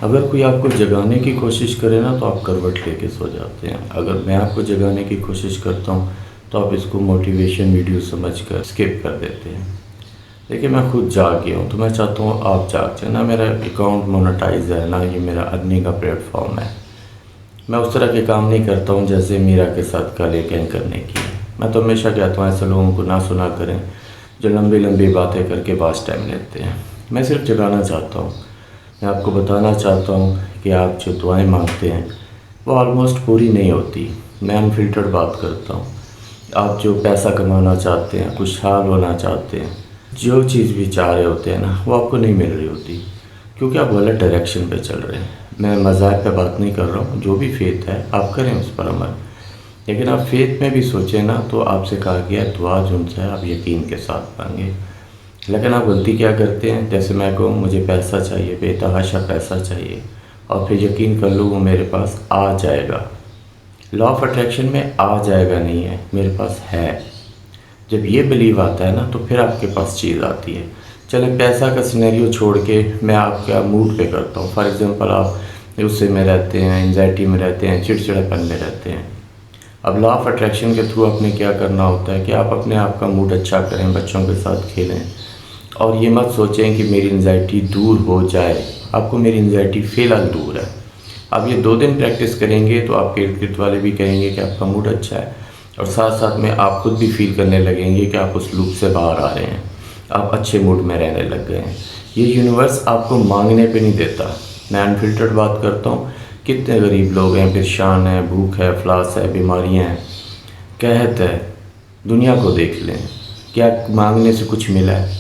अगर कोई आपको जगाने की कोशिश करे ना तो आप करवट लेके सो जाते हैं। अगर मैं आपको जगाने की कोशिश करता हूँ तो आप इसको मोटिवेशन वीडियो समझकर स्किप कर देते हैं। देखिए, मैं खुद जाग गया हूँ तो मैं चाहता हूँ आप जाग जाए। ना मेरा अकाउंट मोनेटाइज है, ना ये मेरा अर्निंग का प्लेटफॉर्म है। मैं उस तरह के काम नहीं करता हूँ जैसे मीरा के साथ काले गैंग करने की। मैं तो हमेशा कहता हूँ ऐसे लोगों को ना सुना करें जो लंबी लंबी बातें करके पास टाइम लेते हैं। मैं सिर्फ जगाना चाहता हूँ। मैं आपको बताना चाहता हूँ कि आप जो दुआएं मांगते हैं वो ऑलमोस्ट पूरी नहीं होती। मैं अनफिल्टर्ड बात करता हूँ। आप जो पैसा कमाना चाहते हैं, खुशहाल होना चाहते हैं, जो चीज़ भी चाह रहे होते हैं ना, वो आपको नहीं मिल रही होती क्योंकि आप गलत डायरेक्शन पे चल रहे हैं। मैं मज़ाक पे बात नहीं कर रहा हूँ। जो भी फेथ है आप करें उस पर अमल, लेकिन आप फेथ में भी सोचें ना तो आपसे कहा गया दुआ जुनसे आप यकीन के साथ मांगे। लेकिन आप गलती क्या करते हैं, जैसे मैं कहूँ मुझे पैसा चाहिए, बेतहाशा पैसा चाहिए, और फिर यकीन कर लो वो मेरे पास आ जाएगा। लॉ ऑफ अट्रैक्शन में आ जाएगा नहीं है, मेरे पास है। जब ये बिलीव आता है ना तो फिर आपके पास चीज़ आती है। चलें पैसा का सिनेरियो छोड़ के मैं आपका मूड पे करता हूँ। फॉर एग्ज़ाम्पल आप गुस्से में रहते हैं, एंजाइटी में रहते हैं, चिड़चिड़ापन में रहते हैं। अब लॉ ऑफ अट्रैक्शन के थ्रू आपने क्या करना होता है कि आप अपने आप का मूड अच्छा करें, बच्चों के साथ खेलें, और ये मत सोचें कि मेरी एंजाइटी दूर हो जाए। आपको मेरी एंजाइटी फ़िलहाल दूर है। आप ये 2 दिन प्रैक्टिस करेंगे तो आपके इर्द गिर्द वाले भी कहेंगे कि आपका मूड अच्छा है, और साथ साथ में आप खुद भी फील करने लगेंगे कि आप उस लूप से बाहर आ रहे हैं, आप अच्छे मूड में रहने लग गए हैं। ये यूनिवर्स आपको मांगने पे नहीं देता। मैं अनफिल्टर्ड बात करता हूँ। कितने गरीब लोग हैं, परेशान हैं, भूख है, अफलास है, बीमारियाँ हैं, कहत है, दुनिया को देख लें, क्या मांगने से कुछ मिला है?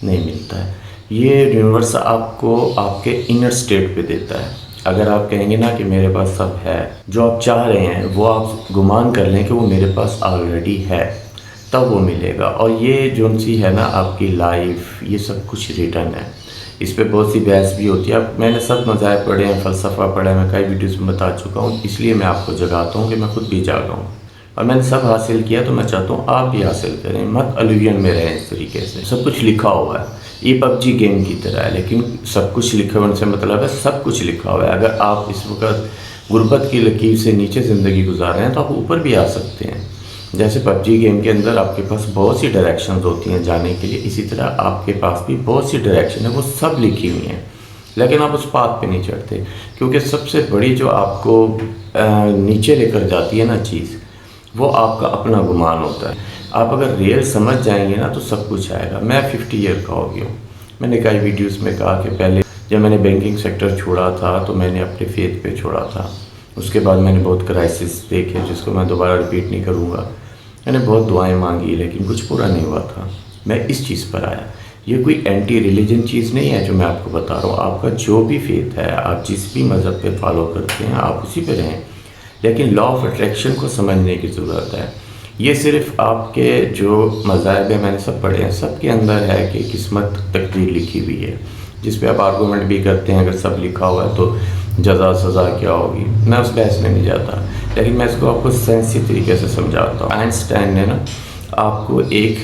नहीं मिलता है। ये यूनिवर्स आपको आपके इनर स्टेट पे देता है। अगर आप कहेंगे ना कि मेरे पास सब है, जो आप चाह रहे हैं वो आप गुमान कर लें कि वो मेरे पास ऑलरेडी है, तब वो मिलेगा। और ये जो सी है ना आपकी लाइफ, ये सब कुछ रिटर्न है। इस पे बहुत सी बहस भी होती है। अब मैंने सब मज़ाहिब पढ़े हैं, फ़लसफ़ा पढ़ा है, मैं कई वीडियोस में बता चुका हूँ। इसलिए मैं आपको जगाता हूँ कि मैं खुद भी जागा हूँ और मैंने सब हासिल किया, तो मैं चाहता हूँ आप भी हासिल करें। मत अलूजन में रहें इस तरीके से। सब कुछ लिखा हुआ है, ये पबजी गेम की तरह है, लेकिन सब कुछ लिखा हुआ से मतलब है सब कुछ लिखा हुआ है। अगर आप इस वक्त गुर्बत की लकीर से नीचे ज़िंदगी गुजार रहे हैं तो आप ऊपर भी आ सकते हैं। जैसे पबजी गेम के अंदर आपके पास बहुत सी डायरेक्शंस होती हैं जाने के लिए, इसी तरह आपके पास भी बहुत सी डायरेक्शन है, वो सब लिखी हुई हैं, लेकिन आप उस पाथ पे नहीं चढ़ते। क्योंकि सबसे बड़ी जो आपको नीचे लेकर जाती है ना चीज़, वो आपका अपना गुमान होता है। आप अगर रियल समझ जाएंगे ना तो सब कुछ आएगा। मैं 50 ईयर का हो गया हूँ। मैंने कई वीडियोस में कहा कि पहले जब मैंने बैंकिंग सेक्टर छोड़ा था तो मैंने अपने फेथ पे छोड़ा था। उसके बाद मैंने बहुत क्राइसिस देखे जिसको मैं दोबारा रिपीट नहीं करूँगा। मैंने बहुत दुआएं मांगी लेकिन कुछ पूरा नहीं हुआ था। मैं इस चीज़ पर आया। ये कोई एंटी रिलीजन चीज़ नहीं है जो मैं आपको बता रहा हूँ। आपका जो भी फेथ है, आप जिस भी मज़हब पे फॉलो करते हैं, आप उसी पे रहें, लेकिन लॉ ऑफ अट्रैक्शन को समझने की ज़रूरत है। ये सिर्फ आपके जो मज़ाहिब है, मैंने सब पढ़े हैं, सब के अंदर है कि किस्मत तकदीर लिखी हुई है, जिस पे आप आर्गूमेंट भी करते हैं। अगर सब लिखा हुआ है तो जज़ा सज़ा क्या होगी, मैं उस बहस में नहीं जाता, लेकिन मैं इसको आपको सेंसी तरीके से समझाता हूँ। आइंस्टाइन ने ना आपको एक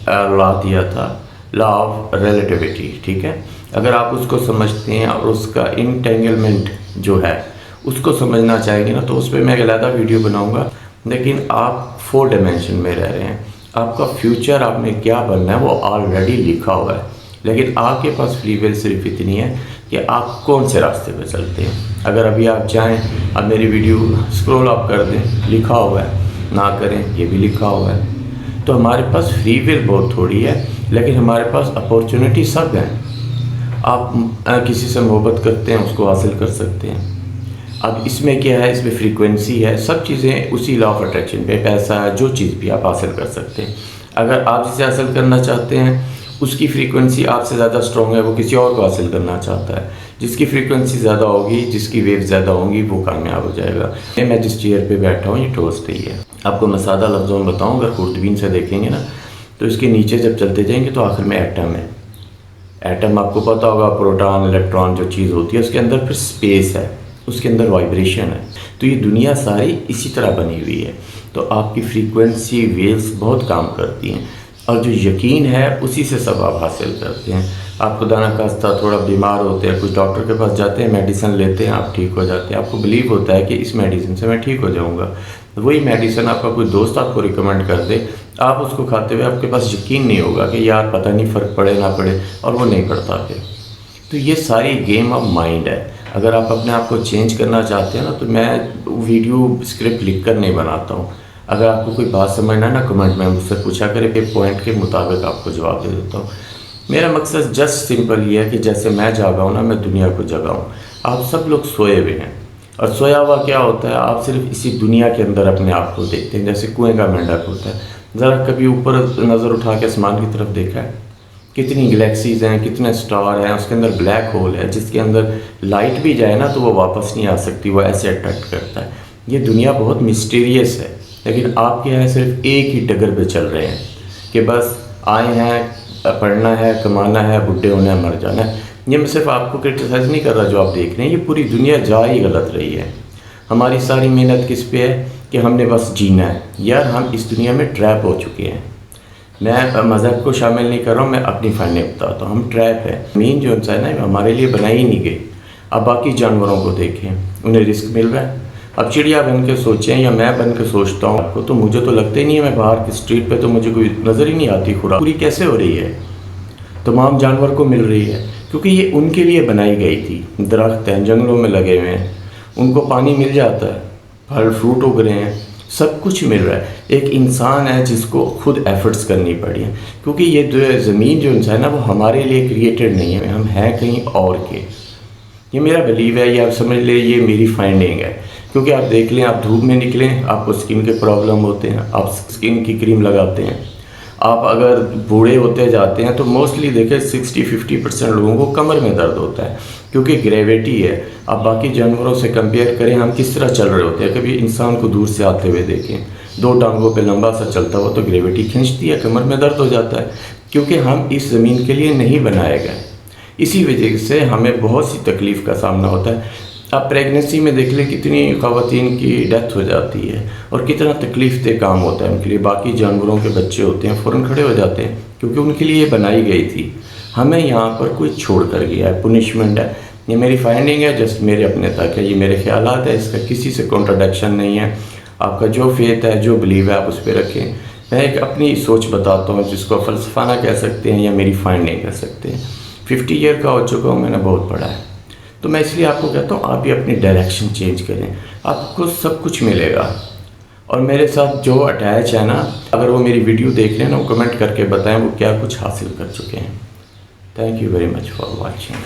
लॉ दिया था, लॉ ऑफ रिलेटिविटी, ठीक है। अगर आप उसको समझते हैं और उसका इंटेंगलमेंट जो है उसको समझना चाहेंगे ना तो उस पर मैं एक अलग वीडियो बनाऊंगा। लेकिन आप 4 डायमेंशन में रह रहे हैं। आपका फ्यूचर, आपने क्या बनना है वो ऑलरेडी लिखा हुआ है, लेकिन आपके पास फ्री विल सिर्फ इतनी है कि आप कौन से रास्ते पे चलते हैं। अगर अभी आप चाहें, अब मेरी वीडियो स्क्रॉल अप कर दें, लिखा हुआ है, ना करें ये भी लिखा हुआ है। तो हमारे पास फ्री विल बहुत थोड़ी है, लेकिन हमारे पास अपॉर्चुनिटी सब है। आप किसी से मोहब्बत करते हैं, उसको हासिल कर सकते हैं। अब इसमें क्या है, इसमें फ्रीक्वेंसी है, सब चीज़ें उसी लॉ ऑफ अट्रैक्शन पे, पैसा है, जो चीज़ भी आप हासिल कर सकते हैं। अगर आप जिसे हासिल करना चाहते हैं उसकी फ्रीक्वेंसी आपसे ज़्यादा स्ट्रॉन्ग है, वो किसी और को हासिल करना चाहता है। जिसकी फ्रीक्वेंसी ज़्यादा होगी, जिसकी वेव ज़्यादा होंगी, वो कामयाब हो जाएगा। मैं जिस चेयर पे बैठा हूँ ये टोस्ट ही है। आपको मैं सादा लफ्ज़ों में बताऊँ, अगर खुर्दबीन से देखेंगे ना तो इसके नीचे जब चलते जाएंगे तो आखिर में एटम है। एटम आपको पता होगा, प्रोटॉन इलेक्ट्रॉन जो चीज़ होती है, उसके अंदर फिर स्पेस है, उसके अंदर वाइब्रेशन है। तो ये दुनिया सारी इसी तरह बनी हुई है। तो आपकी फ्रीक्वेंसी वेव्स बहुत काम करती हैं। और जो यकीन है उसी से सब आप हासिल करते हैं। आप खुदा न खास्ता थोड़ा बीमार होते हैं, कुछ डॉक्टर के पास जाते हैं, मेडिसिन लेते हैं, आप ठीक हो जाते हैं, आपको बिलीव होता है कि इस मेडिसिन से मैं ठीक हो जाऊंगा। वही मेडिसिन आपका कोई दोस्त आपको रिकमेंड कर दे, आप उसको खाते हुए आपके पास यकीन नहीं होगा कि यार पता नहीं फ़र्क पड़े ना पड़े, और वो नहीं पड़ता फिर। तो ये सारी गेम ऑफ माइंड है। अगर आप अपने आप को चेंज करना चाहते हैं ना, तो मैं वीडियो स्क्रिप्ट लिख कर नहीं बनाता हूँ। अगर आपको कोई बात समझना है ना, कमेंट में मुझसे पूछा करें, कि पॉइंट के मुताबिक आपको जवाब दे देता हूँ। मेरा मकसद जस्ट सिंपल ये है कि जैसे मैं जागा हूँ ना, मैं दुनिया को जगाऊँ। आप सब लोग सोए हुए हैं, और सोया हुआ क्या होता है, आप सिर्फ इसी दुनिया के अंदर अपने आप को देखते हैं, जैसे कुएं का मेंढक होता है। ज़रा कभी ऊपर नज़र उठा के आसमान की तरफ देखा है? कितनी गैलेक्सीज़ हैं, कितने स्टार हैं, उसके अंदर ब्लैक होल है जिसके अंदर लाइट भी जाए ना तो वो वापस नहीं आ सकती, वो ऐसे अट्रैक्ट करता है। ये दुनिया बहुत मिस्टीरियस है, लेकिन आप क्या है, सिर्फ एक ही डगर पे चल रहे हैं कि बस आए हैं, पढ़ना है, कमाना है, बुढ़े होना है, मर जाना है। ये मैं सिर्फ आपको क्रिटिसाइज़ नहीं कर रहा जो आप देख रहे हैं, ये पूरी दुनिया जा ही गलत रही है। हमारी सारी मेहनत किस पे है कि हमने बस जीना है। यार हम इस दुनिया में ट्रैप हो चुके हैं। मैं मज़हब को शामिल नहीं कर रहा हूँ, मैं अपनी फाइनें बताता हूँ। हम ट्रैप है। मीन जो है ना, हमारे लिए बनाई ही नहीं गई। अब बाकी जानवरों को देखें, उन्हें रिस्क मिल रहा है। अब चिड़िया बन के सोचें या मैं बन के सोचता हूँ आपको, तो मुझे तो लगता ही नहीं है, मैं बाहर की स्ट्रीट पे तो मुझे कोई नज़र ही नहीं आती खुराक पूरी कैसे हो रही है। तमाम जानवर को मिल रही है क्योंकि ये उनके लिए बनाई गई थी। दरख्त हैं, जंगलों में लगे हुए हैं, उनको पानी मिल जाता है, फल फ्रूट उग रहे हैं, सब कुछ मिल रहा है। एक इंसान है जिसको खुद एफर्ट्स करनी पड़ी है, क्योंकि ये जो ज़मीन जो इंसान है ना, वो हमारे लिए क्रिएटेड नहीं है, हम हैं कहीं और के। ये मेरा बिलीव है, ये आप समझ ले, ये मेरी फाइंडिंग है। क्योंकि आप देख लें, आप धूप में निकलें, आपको स्किन के प्रॉब्लम होते हैं, आप स्किन की क्रीम लगाते हैं। आप अगर बूढ़े होते जाते हैं तो मोस्टली देखें 60-50% लोगों को कमर में दर्द होता है, क्योंकि ग्रेविटी है। आप बाकी जानवरों से कंपेयर करें, हम किस तरह चल रहे होते हैं। कभी इंसान को दूर से आते हुए देखें, 2 टांगों पे लंबा सा चलता हुआ, तो ग्रेविटी खींचती है, कमर में दर्द हो जाता है, क्योंकि हम इस ज़मीन के लिए नहीं बनाए गए। इसी वजह से हमें बहुत सी तकलीफ़ का सामना होता है। आप प्रेगनेंसी में देख लें, कितनी ख़वातीन की डेथ हो जाती है और कितना तकलीफ़देह काम होता है उनके लिए। बाकी जानवरों के बच्चे होते हैं, फ़ौरन खड़े हो जाते हैं, क्योंकि उनके लिए ये बनाई गई थी। हमें यहाँ पर कोई छोड़ कर गया है, पुनिशमेंट है। ये मेरी फाइंडिंग है, जस्ट मेरे अपने तक है, ये मेरे ख्यालात है, इसका किसी से कॉन्ट्राडिक्शन नहीं है। आपका जो फेथ है, जो बिलीव है, आप उस पर रखें। मैं एक अपनी सोच बताता हूँ, जिसको फ़लसफ़ाना कह सकते हैं या मेरी फाइंडिंग कह सकते हैं। 50 ईयर का हो चुका हूँ, मैंने बहुत पढ़ा है, तो मैं इसलिए आपको कहता हूँ आप भी अपनी डायरेक्शन चेंज करें, आपको सब कुछ मिलेगा। और मेरे साथ जो अटैच है ना, अगर वो मेरी वीडियो देख लें ना, वो कमेंट करके बताएं वो क्या कुछ हासिल कर चुके हैं। Thank you very much for watching.